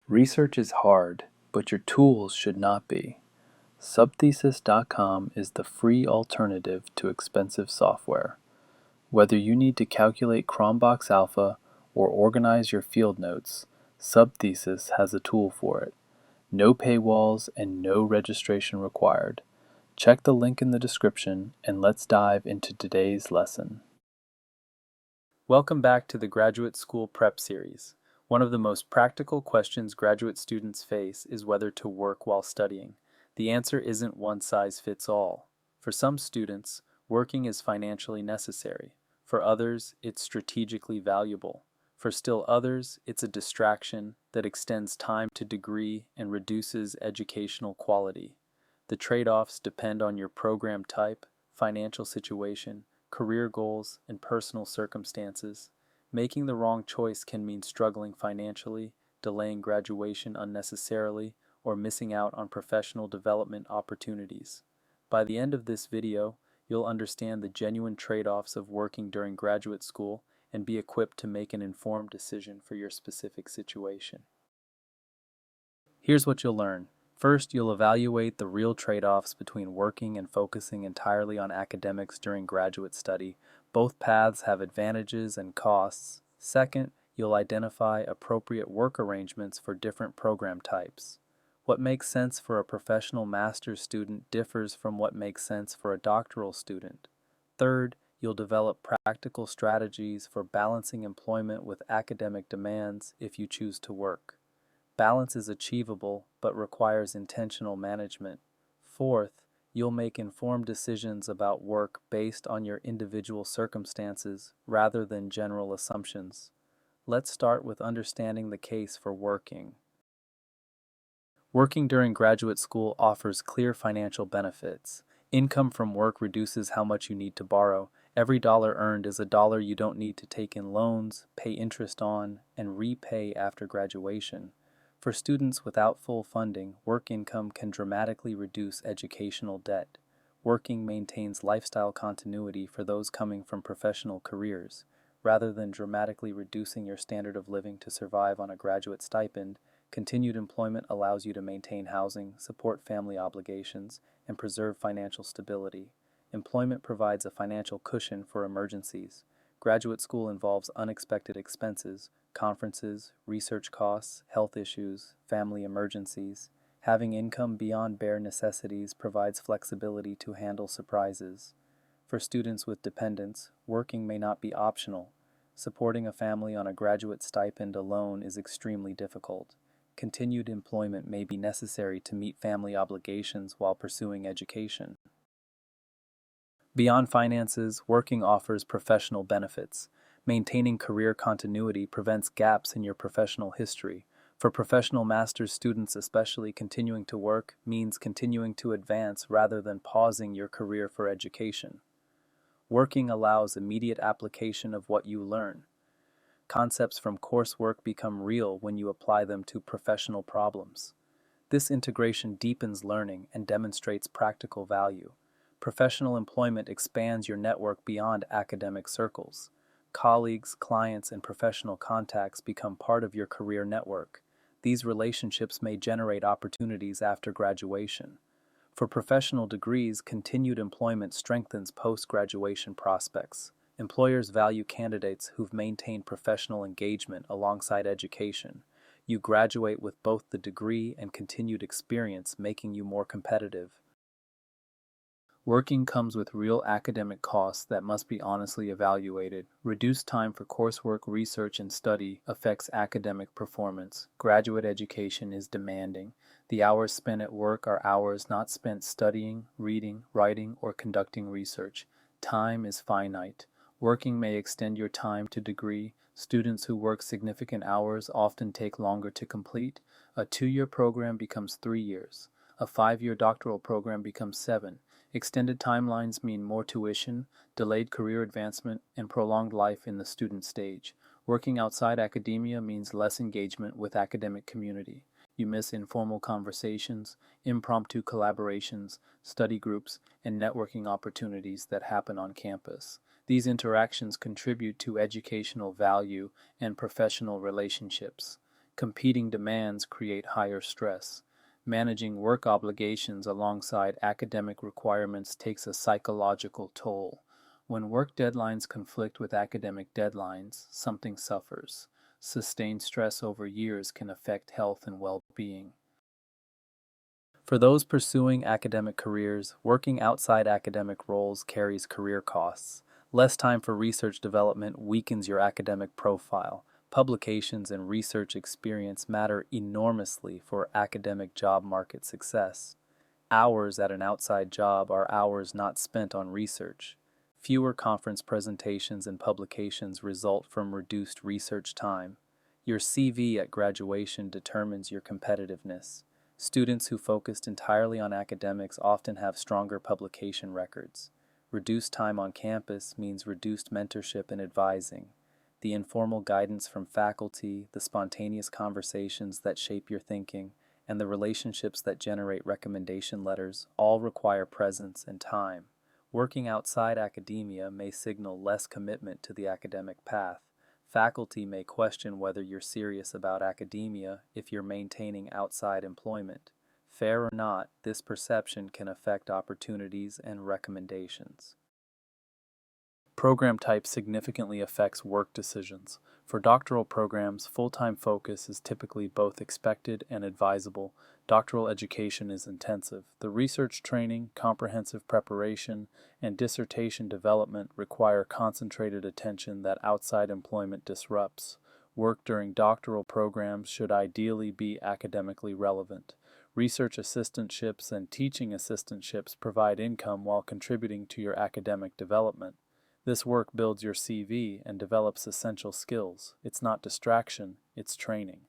Research is hard, but your tools should not be. Subthesis.com is the free alternative to expensive software. Whether you need to calculate Cronbach's alpha or organize your field notes, Subthesis has a tool for it. No paywalls and no registration required. Check the link in the description and let's dive into today's lesson. Welcome back to the Graduate School Prep Series. One of the most practical questions graduate students face is whether to work while studying. The answer isn't one size fits all. For some students, working is financially necessary. For others, it's strategically valuable. For still others, it's a distraction that extends time to degree and reduces educational quality. The trade-offs depend on your program type, financial situation, career goals, and personal circumstances. Making the wrong choice can mean struggling financially, delaying graduation unnecessarily, or missing out on professional development opportunities. By the end of this video, you'll understand the genuine trade-offs of working during graduate school and be equipped to make an informed decision for your specific situation. Here's what you'll learn. First, you'll evaluate the real trade-offs between working and focusing entirely on academics during graduate study. Both paths have advantages and costs. Second, you'll identify appropriate work arrangements for different program types. What makes sense for a professional master's student differs from what makes sense for a doctoral student. Third, you'll develop practical strategies for balancing employment with academic demands if you choose to work. Balance is achievable, but requires intentional management. Fourth, you'll make informed decisions about work based on your individual circumstances rather than general assumptions. Let's start with understanding the case for working. Working during graduate school offers clear financial benefits. Income from work reduces how much you need to borrow. Every dollar earned is a dollar you don't need to take in loans, pay interest on, and repay after graduation. For students without full funding, work income can dramatically reduce educational debt. Working maintains lifestyle continuity for those coming from professional careers. Rather than dramatically reducing your standard of living to survive on a graduate stipend, continued employment allows you to maintain housing, support family obligations, and preserve financial stability. Employment provides a financial cushion for emergencies. Graduate school involves unexpected expenses, conferences, research costs, health issues, family emergencies. Having income beyond bare necessities provides flexibility to handle surprises. For students with dependents, working may not be optional. Supporting a family on a graduate stipend alone is extremely difficult. Continued employment may be necessary to meet family obligations while pursuing education. Beyond finances, working offers professional benefits. Maintaining career continuity prevents gaps in your professional history. For professional master's students especially, continuing to work means continuing to advance rather than pausing your career for education. Working allows immediate application of what you learn. Concepts from coursework become real when you apply them to professional problems. This integration deepens learning and demonstrates practical value. Professional employment expands your network beyond academic circles. Colleagues, clients, and professional contacts become part of your career network. These relationships may generate opportunities after graduation. For professional degrees, continued employment strengthens post-graduation prospects. Employers value candidates who've maintained professional engagement alongside education. You graduate with both the degree and continued experience, making you more competitive. Working comes with real academic costs that must be honestly evaluated. Reduced time for coursework, research, and study affects academic performance. Graduate education is demanding. The hours spent at work are hours not spent studying, reading, writing, or conducting research. Time is finite. Working may extend your time to degree. Students who work significant hours often take longer to complete. A 2-year program becomes 3 years. A 5-year doctoral program becomes 7. Extended timelines mean more tuition, delayed career advancement, and prolonged life in the student stage. Working outside academia means less engagement with academic community. You miss informal conversations, impromptu collaborations, study groups, and networking opportunities that happen on campus. These interactions contribute to educational value and professional relationships. Competing demands create higher stress. Managing work obligations alongside academic requirements takes a psychological toll. When work deadlines conflict with academic deadlines, something suffers. Sustained stress over years can affect health and well-being. For those pursuing academic careers, working outside academic roles carries career costs. Less time for research development weakens your academic profile. Publications and research experience matter enormously for academic job market success. Hours at an outside job are hours not spent on research. Fewer conference presentations and publications result from reduced research time. Your CV at graduation determines your competitiveness. Students who focused entirely on academics often have stronger publication records. Reduced time on campus means reduced mentorship and advising. The informal guidance from faculty, the spontaneous conversations that shape your thinking, and the relationships that generate recommendation letters all require presence and time. Working outside academia may signal less commitment to the academic path. Faculty may question whether you're serious about academia if you're maintaining outside employment. Fair or not, this perception can affect opportunities and recommendations. Program type significantly affects work decisions. For doctoral programs, full-time focus is typically both expected and advisable. Doctoral education is intensive. The research training, comprehensive preparation, and dissertation development require concentrated attention that outside employment disrupts. Work during doctoral programs should ideally be academically relevant. Research assistantships and teaching assistantships provide income while contributing to your academic development. This work builds your CV and develops essential skills. It's not distraction, it's training.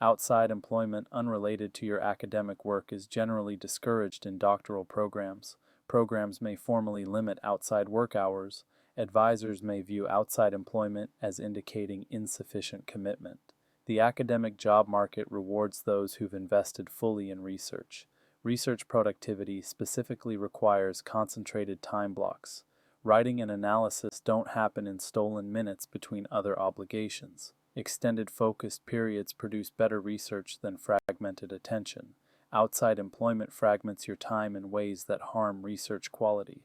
Outside employment unrelated to your academic work is generally discouraged in doctoral programs. Programs may formally limit outside work hours. Advisors may view outside employment as indicating insufficient commitment. The academic job market rewards those who've invested fully in research. Research productivity specifically requires concentrated time blocks. Writing and analysis don't happen in stolen minutes between other obligations. Extended focused periods produce better research than fragmented attention. Outside employment fragments your time in ways that harm research quality.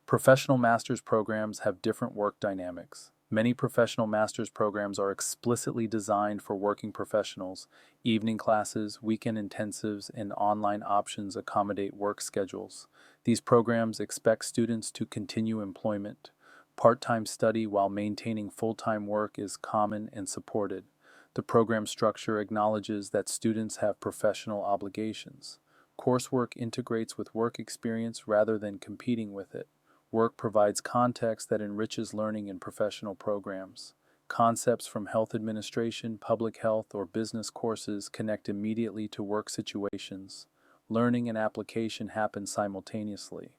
Professional master's programs have different work dynamics. Many professional master's programs are explicitly designed for working professionals. Evening classes, weekend intensives, and online options accommodate work schedules. These programs expect students to continue employment. Part-time study while maintaining full-time work is common and supported. The program structure acknowledges that students have professional obligations. Coursework integrates with work experience rather than competing with it. Work provides context that enriches learning in professional programs. Concepts from health administration, public health, or business courses connect immediately to work situations. Learning and application happen simultaneously.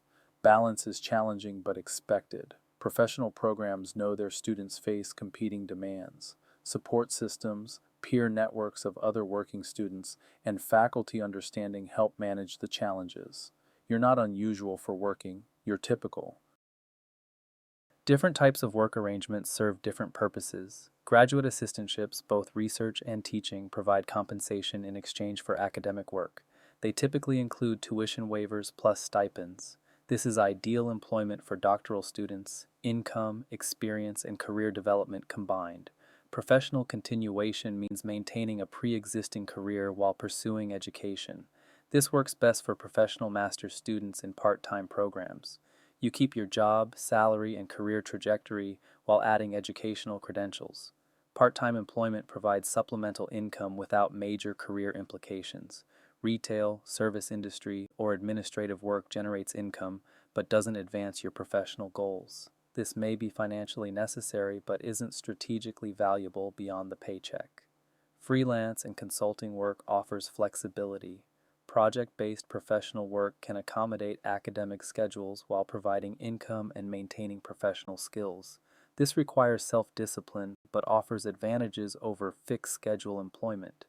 Balance is challenging but expected. Professional programs know their students face competing demands. Support systems, peer networks of other working students, and faculty understanding help manage the challenges. You're not unusual for working, you're typical. Different types of work arrangements serve different purposes. Graduate assistantships, both research and teaching, provide compensation in exchange for academic work. They typically include tuition waivers plus stipends. This is ideal employment for doctoral students, income, experience, and career development combined. Professional continuation means maintaining a pre-existing career while pursuing education. This works best for professional master's students in part-time programs. You keep your job, salary, and career trajectory while adding educational credentials. Part-time employment provides supplemental income without major career implications. Retail, service industry, or administrative work generates income but doesn't advance your professional goals. This may be financially necessary but isn't strategically valuable beyond the paycheck. Freelance and consulting work offers flexibility. Project-based professional work can accommodate academic schedules while providing income and maintaining professional skills. This requires self-discipline but offers advantages over fixed schedule employment.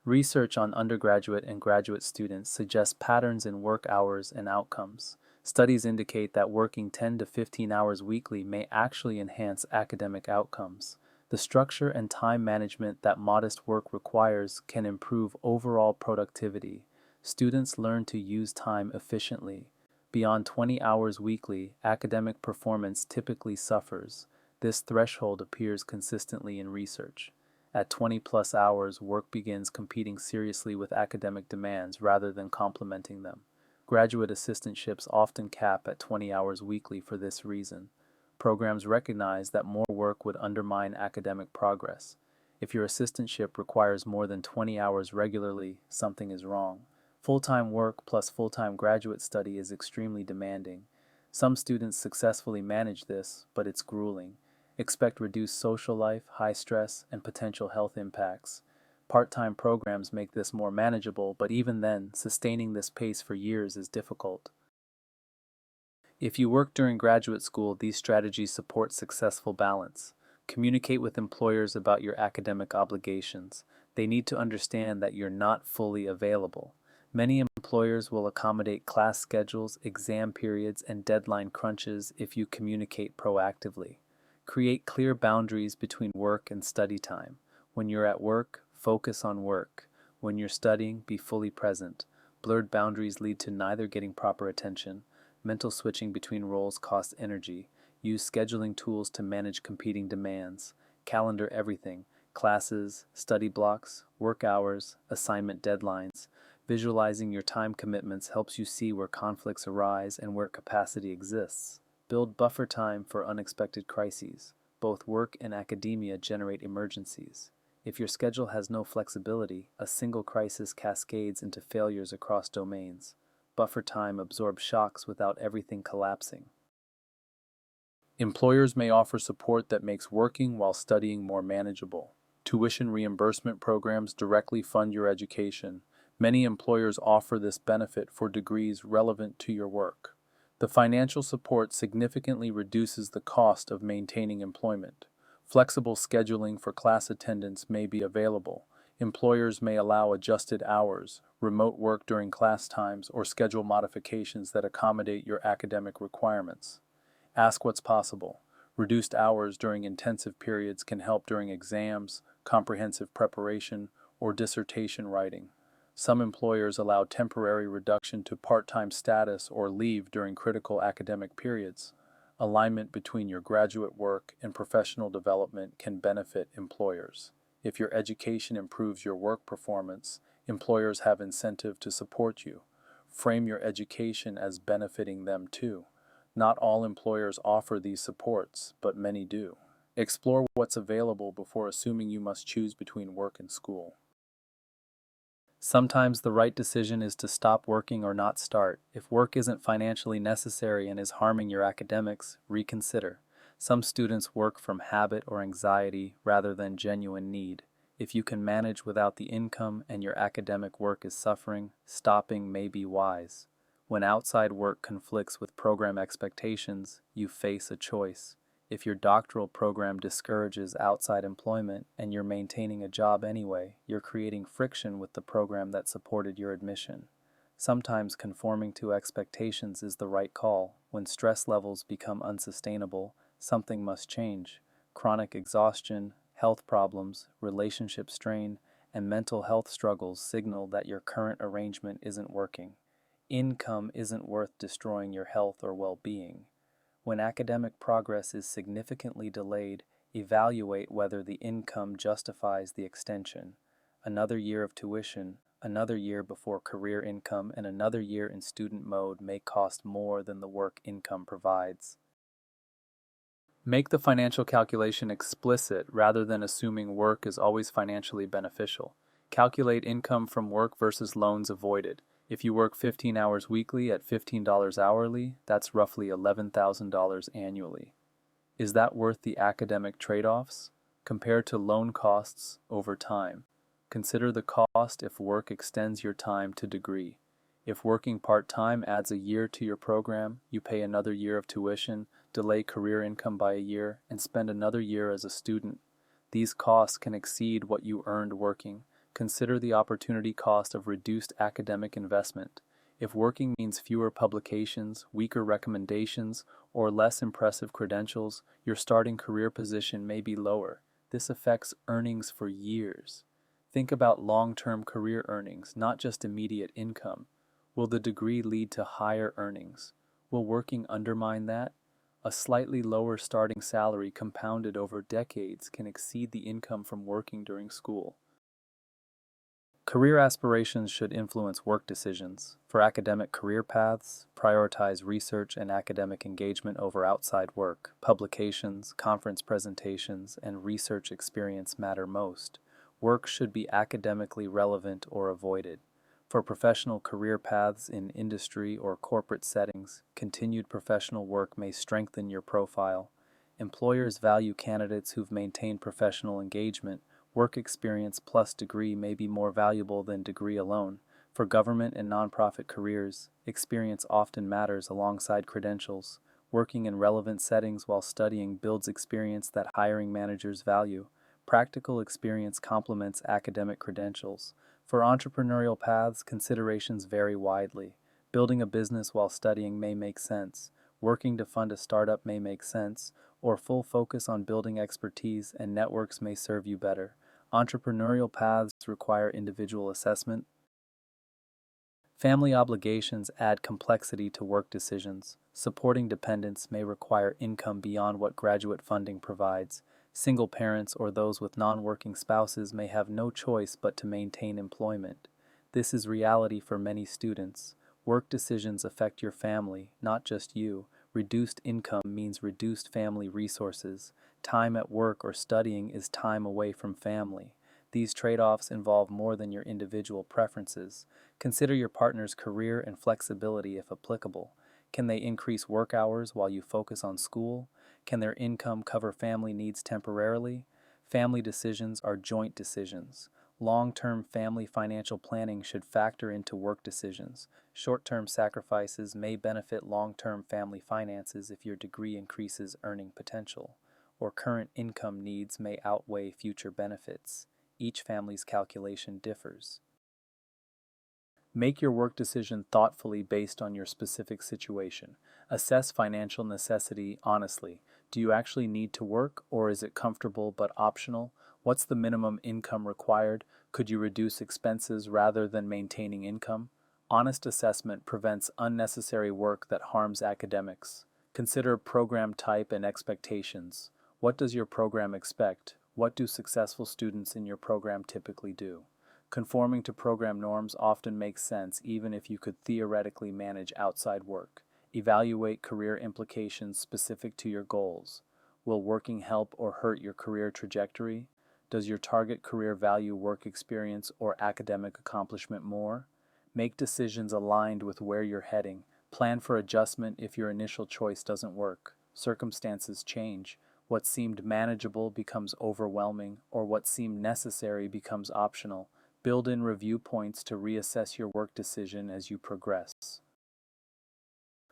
Research on undergraduate and graduate students suggests patterns in work hours and outcomes. Studies indicate that working 10 to 15 hours weekly may actually enhance academic outcomes. The structure and time management that modest work requires can improve overall productivity. Students learn to use time efficiently. Beyond 20 hours weekly, academic performance typically suffers. This threshold appears consistently in research. At 20 plus hours, work begins competing seriously with academic demands rather than complementing them. Graduate assistantships often cap at 20 hours weekly for this reason. Programs recognize that more work would undermine academic progress. If your assistantship requires more than 20 hours regularly, something is wrong. Full-time work plus full-time graduate study is extremely demanding. Some students successfully manage this, but it's grueling. Expect reduced social life, high stress, and potential health impacts. Part-time programs make this more manageable, but even then, sustaining this pace for years is difficult. If you work during graduate school, these strategies support successful balance. Communicate with employers about your academic obligations. They need to understand that you're not fully available. Many employers will accommodate class schedules, exam periods, and deadline crunches if you communicate proactively. Create clear boundaries between work and study time. When you're at work, focus on work. When you're studying, be fully present. Blurred boundaries lead to neither getting proper attention. Mental switching between roles costs energy. Use scheduling tools to manage competing demands. Calendar everything: classes, study blocks, work hours, assignment deadlines. Visualizing your time commitments helps you see where conflicts arise and where capacity exists. Build buffer time for unexpected crises. Both work and academia generate emergencies. If your schedule has no flexibility, a single crisis cascades into failures across domains. Buffer time absorbs shocks without everything collapsing. Employers may offer support that makes working while studying more manageable. Tuition reimbursement programs directly fund your education. Many employers offer this benefit for degrees relevant to your work. The financial support significantly reduces the cost of maintaining employment. Flexible scheduling for class attendance may be available. Employers may allow adjusted hours, remote work during class times, or schedule modifications that accommodate your academic requirements. Ask what's possible. Reduced hours during intensive periods can help during exams, comprehensive preparation, or dissertation writing. Some employers allow temporary reduction to part-time status or leave during critical academic periods. Alignment between your graduate work and professional development can benefit employers. If your education improves your work performance, employers have incentive to support you. Frame your education as benefiting them too. Not all employers offer these supports, but many do. Explore what's available before assuming you must choose between work and school. Sometimes the right decision is to stop working or not start. If work isn't financially necessary and is harming your academics, reconsider. Some students work from habit or anxiety rather than genuine need. If you can manage without the income and your academic work is suffering, stopping may be wise. When outside work conflicts with program expectations, you face a choice. If your doctoral program discourages outside employment and you're maintaining a job anyway, you're creating friction with the program that supported your admission. Sometimes conforming to expectations is the right call. When stress levels become unsustainable, something must change. Chronic exhaustion, health problems, relationship strain, and mental health struggles signal that your current arrangement isn't working. Income isn't worth destroying your health or well-being. When academic progress is significantly delayed, evaluate whether the income justifies the extension. Another year of tuition, another year before career income, and another year in student mode may cost more than the work income provides. Make the financial calculation explicit rather than assuming work is always financially beneficial. Calculate income from work versus loans avoided. If you work 15 hours weekly at $15 hourly, that's roughly $11,000 annually. Is that worth the academic trade-offs? Compare to loan costs over time. Consider the cost if work extends your time to degree. If working part-time adds a year to your program, you pay another year of tuition, delay career income by a year, and spend another year as a student. These costs can exceed what you earned working. Consider the opportunity cost of reduced academic investment. If working means fewer publications, weaker recommendations, or less impressive credentials, your starting career position may be lower. This affects earnings for years. Think about long-term career earnings, not just immediate income. Will the degree lead to higher earnings? Will working undermine that? A slightly lower starting salary compounded over decades can exceed the income from working during school. Career aspirations should influence work decisions. For academic career paths, prioritize research and academic engagement over outside work. Publications, conference presentations, and research experience matter most. Work should be academically relevant or avoided. For professional career paths in industry or corporate settings, continued professional work may strengthen your profile. Employers value candidates who've maintained professional engagement. Work experience plus degree may be more valuable than degree alone. For government and nonprofit careers, experience often matters alongside credentials. Working in relevant settings while studying builds experience that hiring managers value. Practical experience complements academic credentials. For entrepreneurial paths, considerations vary widely. Building a business while studying may make sense. Working to fund a startup may make sense, or full focus on building expertise and networks may serve you better. Entrepreneurial paths require individual assessment. Family obligations add complexity to work decisions. Supporting dependents may require income beyond what graduate funding provides. Single parents or those with non-working spouses may have no choice but to maintain employment. This is reality for many students. Work decisions affect your family, not just you. Reduced income means reduced family resources. Time at work or studying is time away from family. These trade-offs involve more than your individual preferences. Consider your partner's career and flexibility if applicable. Can they increase work hours while you focus on school? Can their income cover family needs temporarily? Family decisions are joint decisions. Long-term family financial planning should factor into work decisions. Short-term sacrifices may benefit long-term family finances if your degree increases earning potential, or current income needs may outweigh future benefits. Each family's calculation differs. Make your work decision thoughtfully based on your specific situation. Assess financial necessity honestly. Do you actually need to work, or is it comfortable but optional? What's the minimum income required? Could you reduce expenses rather than maintaining income? Honest assessment prevents unnecessary work that harms academics. Consider program type and expectations. What does your program expect? What do successful students in your program typically do? Conforming to program norms often makes sense even if you could theoretically manage outside work. Evaluate career implications specific to your goals. Will working help or hurt your career trajectory? Does your target career value work experience or academic accomplishment more? Make decisions aligned with where you're heading. Plan for adjustment if your initial choice doesn't work. Circumstances change. What seemed manageable becomes overwhelming, or what seemed necessary becomes optional. Build in review points to reassess your work decision as you progress.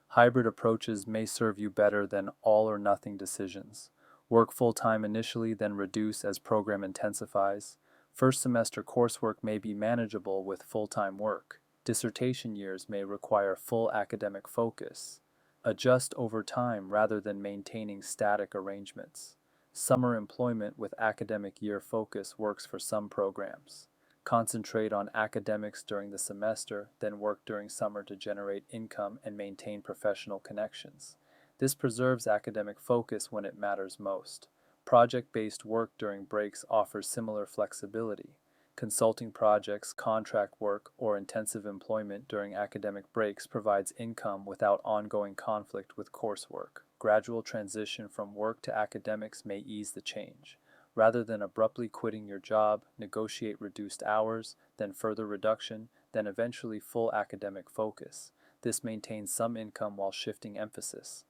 Hybrid approaches may serve you better than all or nothing decisions. Work full-time initially, then reduce as program intensifies. First semester coursework may be manageable with full-time work. Dissertation years may require full academic focus. Adjust over time rather than maintaining static arrangements. Summer employment with academic year focus works for some programs. Concentrate on academics during the semester, then work during summer to generate income and maintain professional connections. This preserves academic focus when it matters most. Project-based work during breaks offers similar flexibility. Consulting projects, contract work, or intensive employment during academic breaks provides income without ongoing conflict with coursework. Gradual transition from work to academics may ease the change. Rather than abruptly quitting your job, negotiate reduced hours, then further reduction, then eventually full academic focus. This maintains some income while shifting emphasis.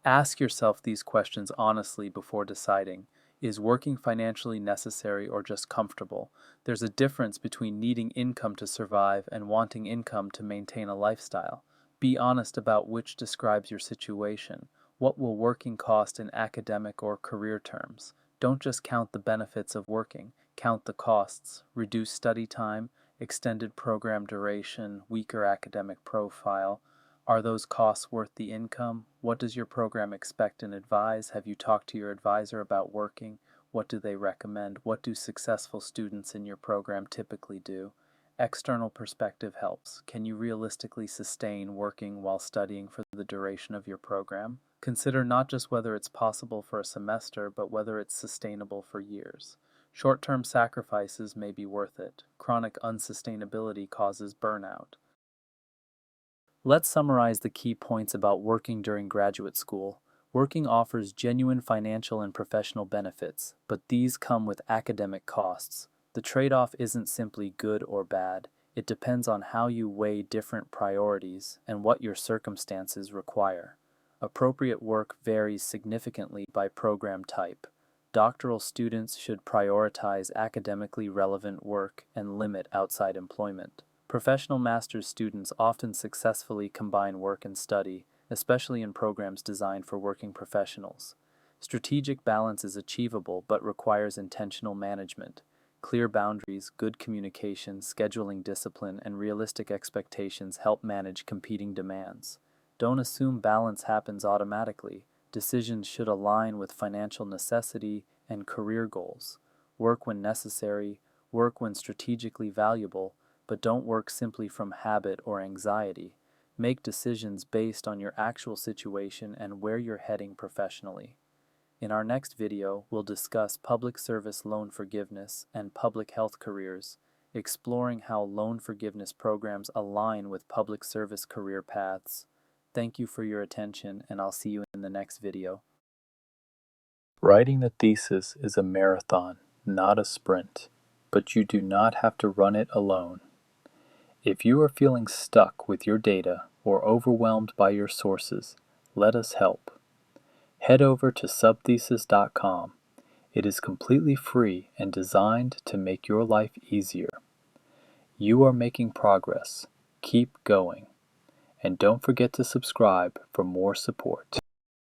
Ask yourself these questions honestly before deciding. Is working financially necessary or just comfortable? There's a difference between needing income to survive and wanting income to maintain a lifestyle. Be honest about which describes your situation. What will working cost in academic or career terms? Don't just count the benefits of working. Count the costs. Reduced study time, extended program duration, weaker academic profile. Are those costs worth the income? What does your program expect and advise? Have you talked to your advisor about working? What do they recommend? What do successful students in your program typically do? External perspective helps. Can you realistically sustain working while studying for the duration of your program? Consider not just whether it's possible for a semester, but whether it's sustainable for years. Short-term sacrifices may be worth it. Chronic unsustainability causes burnout. Let's summarize the key points about working during graduate school. Working offers genuine financial and professional benefits, but these come with academic costs. The trade-off isn't simply good or bad. It depends on how you weigh different priorities and what your circumstances require. Appropriate work varies significantly by program type. Doctoral students should prioritize academically relevant work and limit outside employment. Professional master's students often successfully combine work and study, especially in programs designed for working professionals. Strategic balance is achievable but requires intentional management. Clear boundaries, good communication, scheduling discipline, and realistic expectations help manage competing demands. Don't assume balance happens automatically. Decisions should align with financial necessity and career goals. Work when necessary, work when strategically valuable, but don't work simply from habit or anxiety. Make decisions based on your actual situation and where you're heading professionally. In our next video, we'll discuss public service loan forgiveness and public health careers, exploring how loan forgiveness programs align with public service career paths. Thank you for your attention, and I'll see you in the next video. Writing the thesis is a marathon, not a sprint, but you do not have to run it alone. If you are feeling stuck with your data or overwhelmed by your sources, let us help. Head over to subthesis.com. It is completely free and designed to make your life easier. You are making progress. Keep going. And don't forget to subscribe for more support.